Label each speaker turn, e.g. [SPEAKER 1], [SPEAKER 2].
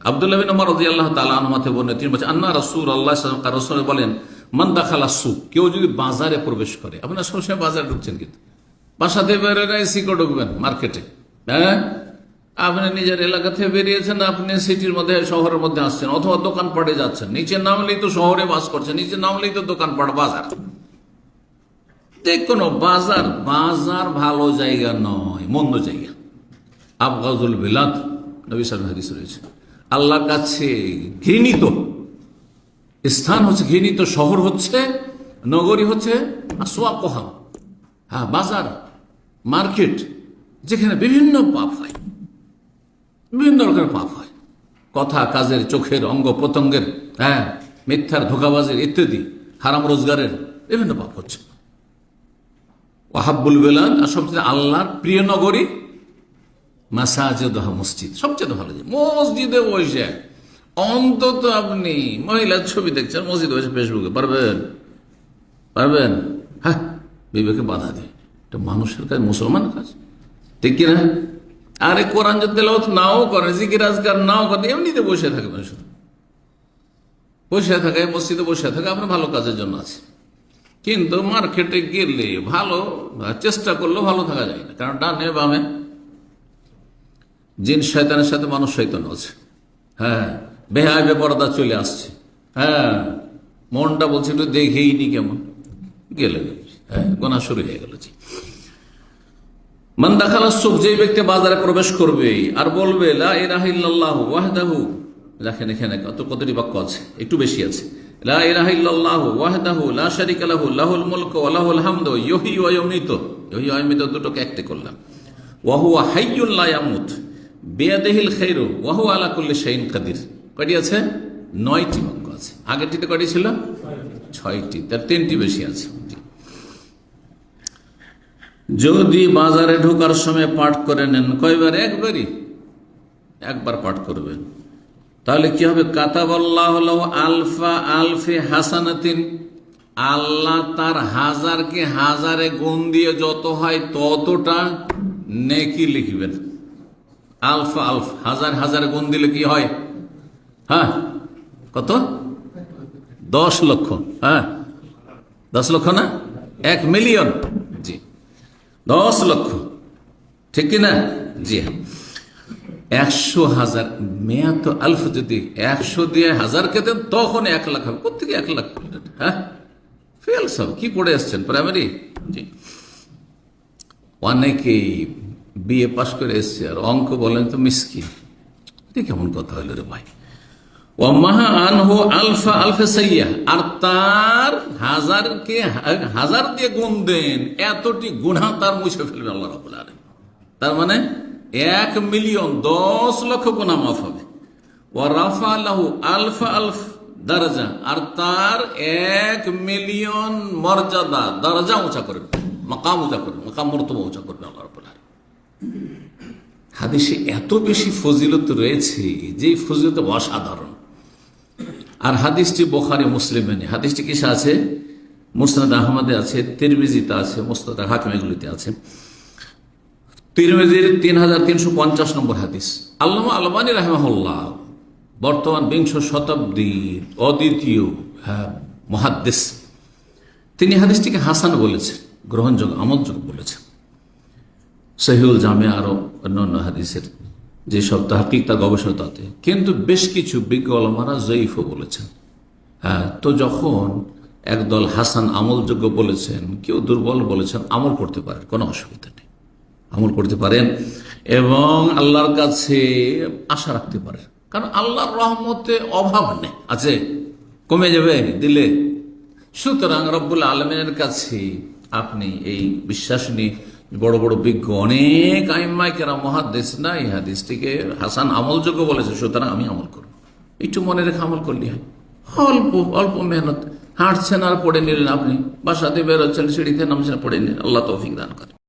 [SPEAKER 1] আব্দুল্লাহ বিন ওমর রাদিয়াল্লাহু তাআলা আনহু বলেন, তিনি বলেন আন্না রাসূলুল্লাহ সাল্লাল্লাহু আলাইহি ওয়াসাল্লাম বলেন, মান দাখালা সুক, কেউ যদি বাজারে প্রবেশ করে। আপনারা সবসময় বাজারে ঢুকছেন, কিন্তু বাসাতে বেরোয় সিকো ঢুকবেন মার্কেটে। হ্যাঁ, আপনি নিজের এলাকা থেকে বেরিয়েছেন, আপনি সিটির মধ্যে শহরের মধ্যে আসছেন, অথবা দোকানপাটে যাচ্ছেন। নিচে নামলেই তো শহরে বাস করছেন, নিচে নামলেই তো দোকানপাট, বাজার। কোনো বাজার বাজার ভালো জায়গা নয়, মন্দ জায়গা। আবগাজুল বিলাদ, নবী সাল্লাল্লাহু আলাইহি হাদিস রয়েছে, আল্লাহর কাছে ঘৃণিত স্থান হচ্ছে, ঘৃণিত শহর হচ্ছে, নগরী হচ্ছে আসওয়াকুহা, হ্যাঁ বাজার, মার্কেট, যেখানে বিভিন্ন পাপ হয়, বিভিন্ন রকমের পাপ হয়, কথা কাজের, চোখের, অঙ্গ প্রত্যঙ্গের, হ্যাঁ মিথ্যার, ধোঁকাবাজের ইত্যাদি, হারাম রোজগারের বিভিন্ন পাপ হচ্ছে। ওয়াহাব্বুল বিলাদ, আর সবচেয়ে আল্লাহর প্রিয় নগরী মাসাজিদুহা, মসজিদ সবচেয়ে ভালো। মসজিদে বসে অন্তত আপনি মহিলার ছবি দেখছেন, মসজিদে বসে ফেসবুকে পারবেন? হ্যাঁ, বিবেকে বাধা দিয়ে, এটা মানুষের কাজ, মুসলমানের কাজ, ঠিক কিনা? আরে কোরআন যদি তেলাওয়াত নাও করে, জিকির আজকার নাও করে, এমনিতে বসে থাকে মানুষ, বসে থাকে মসজিদে, বসে থাকে, আপনার ভালো কাজের জন্য আছে। কিন্তু মার্কেটে গেলে ভালো, চেষ্টা করলেও ভালো থাকা যায় না, কারণ ডানে বামে জিন শয়তানের সাথে মানুষ শয়তান আছে। হ্যাঁ, বেহায় বেপরদা চলে আসছে। হ্যাঁ, মনটা বলছে একটু দেখেই নি কেমন, গেলে হ্যাঁ গোনা শুরু হয়ে গেল। মান দাখালা সুক, যে ব্যক্তি বাজারে প্রবেশ করবে আর বলবে লা ইলাহা ইল্লাল্লাহু ওয়াহদাহু, দেখেন এখানে কতটি বাক্য আছে, একটু বেশি আছে। লা ইলাহা ইল্লাল্লাহু ওয়াহদাহু লা শারীকা লাহু লাহুল মুলকু ওয়া লাহুল হামদু ইউহয়ী ওয়া ইউমীতু, ইউহয়ী ওয়া ইউমীতু দুটোকে একটি করলাম। ওয়া হুয়া হাইয়্যুন লা ইয়ামুত বিয়াদিহিল খায়রু ওয়া হুয়া আলা কুল্লি শাইইন কাদির। কয়টি আছে? 9টি বাক্য আছে। আগেরটিতে কয়টি ছিল? 6টি, তার 3টি বেশি আছে। যদি বাজারে ঢোকার সময় পাঠ করে নেন, কয়বার? একবার পাঠ করবেন, তাহলে কি হবে? কাতাবাল্লাহু লাহু আলফা আলফি হাসানাতিন, আল্লাহ তার হাজারকে হাজারে গুণ দিয়ে যত হয় ততটা নেকি লিখবেন। আলফা আলফ, হাজার হাজারে গুণ দিলে কি হয়? হ্যাঁ, কত? 10 লক্ষ। হ্যাঁ, 10 লক্ষ না, 1 মিলিয়ন। জি, 10 লক্ষ, ঠিক কিনা? জি হ্যাঁ, 100,000 মেয়া তো আলফ, যদি 100 দিয়ে হাজারকে দেন তখন 1 লাখ হবে। কোথেকে 1 লাখ? হ্যাঁ, ফেল সব। কি পড়ে আসছেন প্রাইমারি? জি, অনেকেই বিএ পাশ করে এসছে আর অঙ্ক বলেন তো মিসকিন। এটা কেমন কথা হইল রে ভাই? ওয়ামাহা আনহু আলফা আলফে সাইয়্যাহ, আর তার হাজারকে হাজার দিয়ে গুণ দেন, এতটি গুনাহ তার মুছে ফেলবে আল্লাহ রাব্বুল আলামিন। তার মানে 1 মিলিয়ন, 10 লক্ষ গুনাহ মাফ হবে। ওয়া রাফা লাহু আলফা আলফ দরজা, আর তার 1 মিলিয়ন মর্যাদা, দরজা উঁচা করবে, মাকাম উঁচা করবে, মাকাম মর্তবা উঁচা করবে আল্লাহ রাব্বুল আলামিন। হাদিসে এত বেশি ফজিলত রয়েছে যে ফজিলত অসাধারণ। আর হাদিসটি বুখারী মুসলিমে নেই। হাদিসটি কিসে আছে? মুসনাদ আহমদে আছে, তিরমিজিতে আছে, মুসনাদ হাকিম, এগুলিতে আছে। তিরমিজির 3350 নম্বর হাদিস। আল্লামা আলবানী রাহিমাহুল্লাহ বর্তমান 20 শতাব্দীর অদ্বিতীয় মুহাদ্দিস, তিনি হাদিসটিকে হাসান বলেছেন, গ্রহণযোগ্য, আমলযোগ্য বলেছেন। সহিহুল জামে আরো অন্যান্য হাদিসের যেসব তাহকিক, তা গবেষণা, তাতে কিন্তু বেশ কিছু বিজ্ঞ ওলামারা জয়ীফও বলেছেন। হ্যাঁ, তো যখন একদল হাসান আমলযোগ্য বলেছেন, কেউ দুর্বল বলেছেন, আমল করতে পারেন, কোনো অসুবিধা নেই, আমল করতে পারেন এবং আল্লাহর কাছে আশা রাখতে পারেন। কারণ আল্লাহর রহমতে অভাব নেই, আছে, কমে যাবে দিলে। সুতরাং রব্বুল আলামিনের কাছে আপনি এই বিশ্বাস নিয়ে, বড় বড় বিজ্ঞ অনেক আইম্মায়ে কেরাম, মুহাদ্দিস না এই হাদিসটিকে হাসান আমলযোগ্য বলেছে, সুতরাং আমি আমল করব। একটু মনে রেখে আমল করলে হয়। অল্প অল্প মেহনত, হাঁটছেন আর পড়ে নিলেন, আপনি বাসাতে বেরোচ্ছেন, সিঁড়িতে নামছেন, পড়ে নিলেন। আল্লাহ তৌফিক দান করেন।